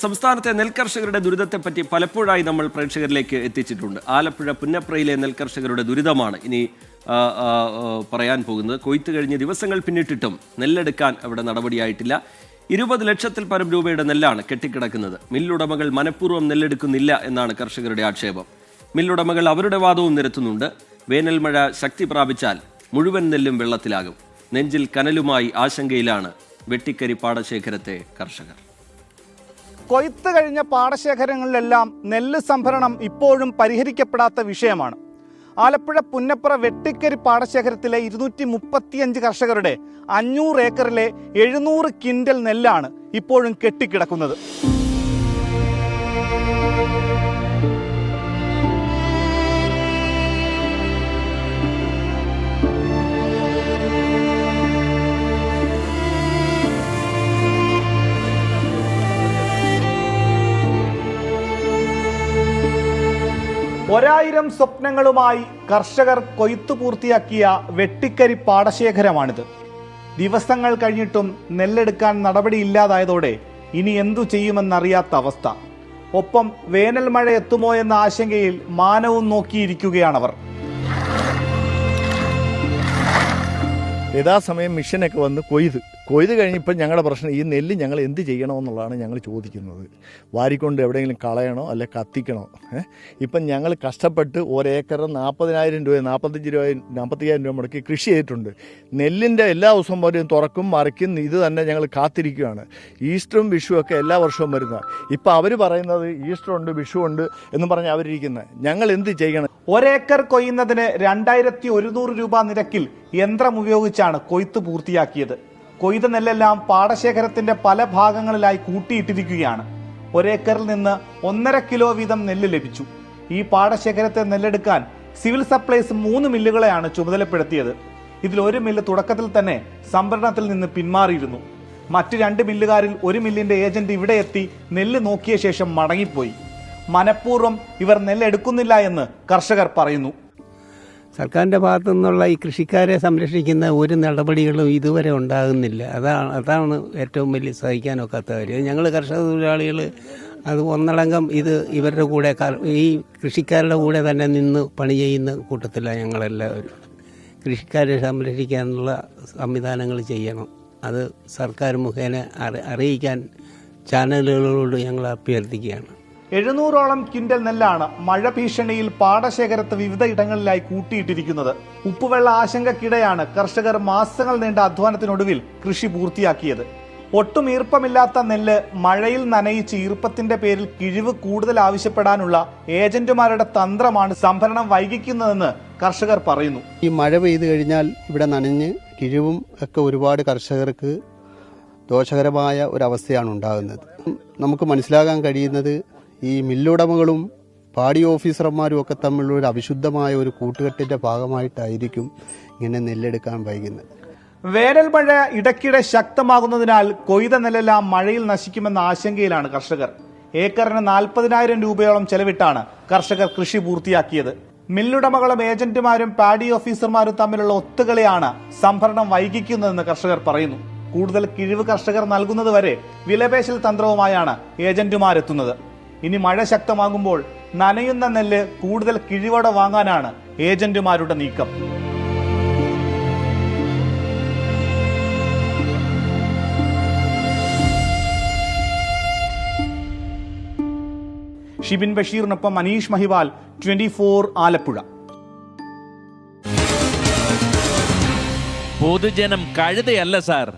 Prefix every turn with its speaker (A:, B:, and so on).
A: സംസ്ഥാനത്തെ നെൽകർഷകരുടെ ദുരിതത്തെപ്പറ്റി പലപ്പോഴായി നമ്മൾ പ്രേക്ഷകരിലേക്ക് എത്തിച്ചിട്ടുണ്ട്. ആലപ്പുഴ പുന്നപ്രയിലെ നെൽകർഷകരുടെ ദുരിതമാണ് ഇനി പറയാൻ പോകുന്നത്. കൊയ്ത്ത് കഴിഞ്ഞ് ദിവസങ്ങൾ പിന്നിട്ടിട്ടും നെല്ലെടുക്കാൻ അവിടെ നടപടിയായിട്ടില്ല. 20 ലക്ഷത്തിൽ പരം രൂപയുടെ നെല്ലാണ് കെട്ടിക്കിടക്കുന്നത്. മില്ലുടമകൾ മനഃപൂർവ്വം നെല്ലെടുക്കുന്നില്ല എന്നാണ് കർഷകരുടെ ആക്ഷേപം. മില്ലുടമകൾ അവരുടെ വാദവും നിരത്തുന്നുണ്ട്. വേനൽ മഴ ശക്തി പ്രാപിച്ചാൽ മുഴുവൻ നെല്ലും വെള്ളത്തിലാകും. നെഞ്ചിൽ കനലുമായി ആശങ്കയിലാണ് വെട്ടിക്കരി പാടശേഖരത്തെ കർഷകർ.
B: കൊയ്ത്ത് കഴിഞ്ഞ പാടശേഖരങ്ങളിലെല്ലാം നെല്ല് സംഭരണം ഇപ്പോഴും പരിഹരിക്കപ്പെടാത്ത വിഷയമാണ്. ആലപ്പുഴ പുന്നപ്ര വെട്ടിക്കരി പാടശേഖരത്തിലെ 235 കർഷകരുടെ 500 ഏക്കറിലെ 700 ക്വിൻ്റൽ നെല്ലാണ് ഇപ്പോഴും കെട്ടിക്കിടക്കുന്നത്. ഒരായിരം സ്വപ്നങ്ങളുമായി കർഷകർ കൊയ്ത്തു പൂർത്തിയാക്കിയ വെട്ടിക്കരി പാടശേഖരമാണിത്. ദിവസങ്ങൾ കഴിഞ്ഞിട്ടും നെല്ലെടുക്കാൻ നടപടിയില്ലാതായതോടെ ഇനി എന്തു ചെയ്യുമെന്നറിയാത്ത അവസ്ഥ. ഒപ്പം വേനൽ മഴ എത്തുമോ എന്ന ആശങ്കയിൽ മാനവും നോക്കിയിരിക്കുകയാണവർ.
C: യഥാസമയം മിഷനൊക്കെ വന്ന് കൊയ്ത് കഴിഞ്ഞപ്പോൾ ഞങ്ങളുടെ പ്രശ്നം ഈ നെല്ല് ഞങ്ങൾ എന്ത് ചെയ്യണമെന്നുള്ളതാണ് ഞങ്ങൾ ചോദിക്കുന്നത്. വാരിക്കൊണ്ട് എവിടെയെങ്കിലും കളയണോ അല്ലെ കത്തിക്കണോ? ഇപ്പം ഞങ്ങൾ കഷ്ടപ്പെട്ട് ഒരേക്കർ 40,000 രൂപ 45,000 രൂപ മുടക്കി കൃഷി ചെയ്തിട്ടുണ്ട്. നെല്ലിൻ്റെ എല്ലാ ദിവസവും വരും, തുറക്കും മറിക്കും. ഇത് തന്നെ ഞങ്ങൾ കാത്തിരിക്കുകയാണ്. ഈസ്റ്ററും വിഷുവൊക്കെ എല്ലാ വർഷവും വരുന്നത്. ഇപ്പം അവർ പറയുന്നത് ഈസ്റ്റർ ഉണ്ട്, വിഷു ഉണ്ട് എന്ന് പറഞ്ഞ് അവരിരിക്കുന്നത്. ഞങ്ങൾ എന്ത് ചെയ്യണം?
B: ഒരേക്കർ കൊയ്യുന്നതിന് 2,100 രൂപ നിരക്കിൽ യന്ത്രം ഉപയോഗിച്ചാണ് കൊയ്ത്ത് പൂർത്തിയാക്കിയത്. കൊയ്ത നെല്ലെല്ലാം പാടശേഖരത്തിന്റെ പല ഭാഗങ്ങളിലായി കൂട്ടിയിട്ടിരിക്കുകയാണ്. ഒരേക്കറിൽ നിന്ന് 1.5 കിലോ വീതം നെല്ല് ലഭിച്ചു. ഈ പാടശേഖരത്തെ നെല്ലെടുക്കാൻ സിവിൽ സപ്ലൈസ് 3 മില്ലുകളെയാണ് ചുമതലപ്പെടുത്തിയത്. ഇതിൽ ഒരു മില്ല് തുടക്കത്തിൽ തന്നെ സംഭരണത്തിൽ നിന്ന് പിന്മാറിയിരുന്നു. മറ്റു 2 മില്ലുകാരിൽ ഒരു മില്ലിന്റെ ഏജന്റ് ഇവിടെ എത്തി നെല്ല് നോക്കിയ ശേഷം മടങ്ങിപ്പോയി. മനഃപൂർവ്വം ഇവർ നെല്ലെടുക്കുന്നില്ല എന്ന് കർഷകർ പറയുന്നു.
D: സർക്കാരിൻ്റെ ഭാഗത്തു നിന്നുള്ള ഈ കൃഷിക്കാരെ സംരക്ഷിക്കുന്ന ഒരു നടപടികളും ഇതുവരെ ഉണ്ടാകുന്നില്ല. അതാണ് ഏറ്റവും വലിയ സഹിക്കാനൊക്കാത്ത കാര്യം. ഞങ്ങൾ കർഷക തൊഴിലാളികൾ അത് ഒന്നടങ്കം ഇവരുടെ കൂടെ ഈ കൃഷിക്കാരുടെ കൂടെ തന്നെ നിന്ന് പണി ചെയ്യുന്ന കൂട്ടത്തിലാണ് ഞങ്ങളെല്ലാവരും. കൃഷിക്കാരെ സംരക്ഷിക്കാനുള്ള സംവിധാനങ്ങൾ ചെയ്യണം. അത് സർക്കാർ മുഖേന അറിയിക്കാൻ ചാനലുകളോട് ഞങ്ങൾ അഭ്യർത്ഥിക്കുകയാണ്.
B: 700ഓളം ക്വിൻ്റൽ നെല്ലാണ് മഴ ഭീഷണിയിൽ പാടശേഖരത്ത് വിവിധ ഇടങ്ങളിലായി കൂട്ടിയിട്ടിരിക്കുന്നത്. ഉപ്പുവെള്ള ആശങ്കക്കിടെയാണ് കർഷകർ മാസങ്ങൾ നീണ്ട അധ്വാനത്തിനൊടുവിൽ കൃഷി പൂർത്തിയാക്കിയത്. ഒട്ടും ഈർപ്പമില്ലാത്ത നെല്ല് മഴയിൽ നനയിച്ച് ഈർപ്പത്തിന്റെ പേരിൽ കിഴിവ് കൂടുതൽ ആവശ്യപ്പെടാനുള്ള ഏജന്റുമാരുടെ തന്ത്രമാണ് സംഭരണം വൈകിക്കുന്നതെന്ന് കർഷകർ പറയുന്നു.
E: ഈ മഴ പെയ്തു കഴിഞ്ഞാൽ ഇവിടെ നനഞ്ഞ് കിഴിവും ഒക്കെ ഒരുപാട് കർഷകർക്ക് ദോഷകരമായ ഒരവസ്ഥയാണ് ഉണ്ടാകുന്നത്. നമുക്ക് മനസ്സിലാക്കാൻ കഴിയുന്നത് ഈ മില്ലുടമകളും പാടി ഓഫീസർമാരും ഒക്കെ തമ്മിലുള്ള ഒരു അവിശുദ്ധമായ ഒരു കൂട്ടുകെട്ടിന്റെ ഭാഗമായിട്ടായിരിക്കും ഇങ്ങനെ നെല്ലെടുക്കാൻ വൈകുന്നത്.
B: വേനൽ മഴ ഇടയ്ക്കിടെ ശക്തമാകുന്നതിനാൽ കൊയ്ത നെല്ലെല്ലാം മഴയിൽ നശിക്കുമെന്ന ആശങ്കയിലാണ് കർഷകർ. ഏക്കറിന് 40,000 രൂപയോളം ചെലവിട്ടാണ് കർഷകർ കൃഷി പൂർത്തിയാക്കിയത്. മില്ലുടമകളും ഏജന്റുമാരും പാഡി ഓഫീസർമാരും തമ്മിലുള്ള ഒത്തുകളിയാണ് സംഭരണം വൈകിക്കുന്നതെന്ന് കർഷകർ പറയുന്നു. കൂടുതൽ കിഴിവ് കർഷകർ നൽകുന്നതുവരെ വിലപേശൽ തന്ത്രവുമായാണ് ഏജന്റുമാരെത്തുന്നത്. ഇനി മഴ ശക്തമാകുമ്പോൾ നനയുന്ന നെല്ല് കൂടുതൽ കിഴിവോടെ വാങ്ങാനാണ് ഏജന്റുമാരുടെ നീക്കം. ഷിബിൻ ബഷീറിനൊപ്പം മനീഷ് മഹിവാൽ, 24 ആലപ്പുഴ.
F: പൊതുജനം കഴുതയല്ല സാർ.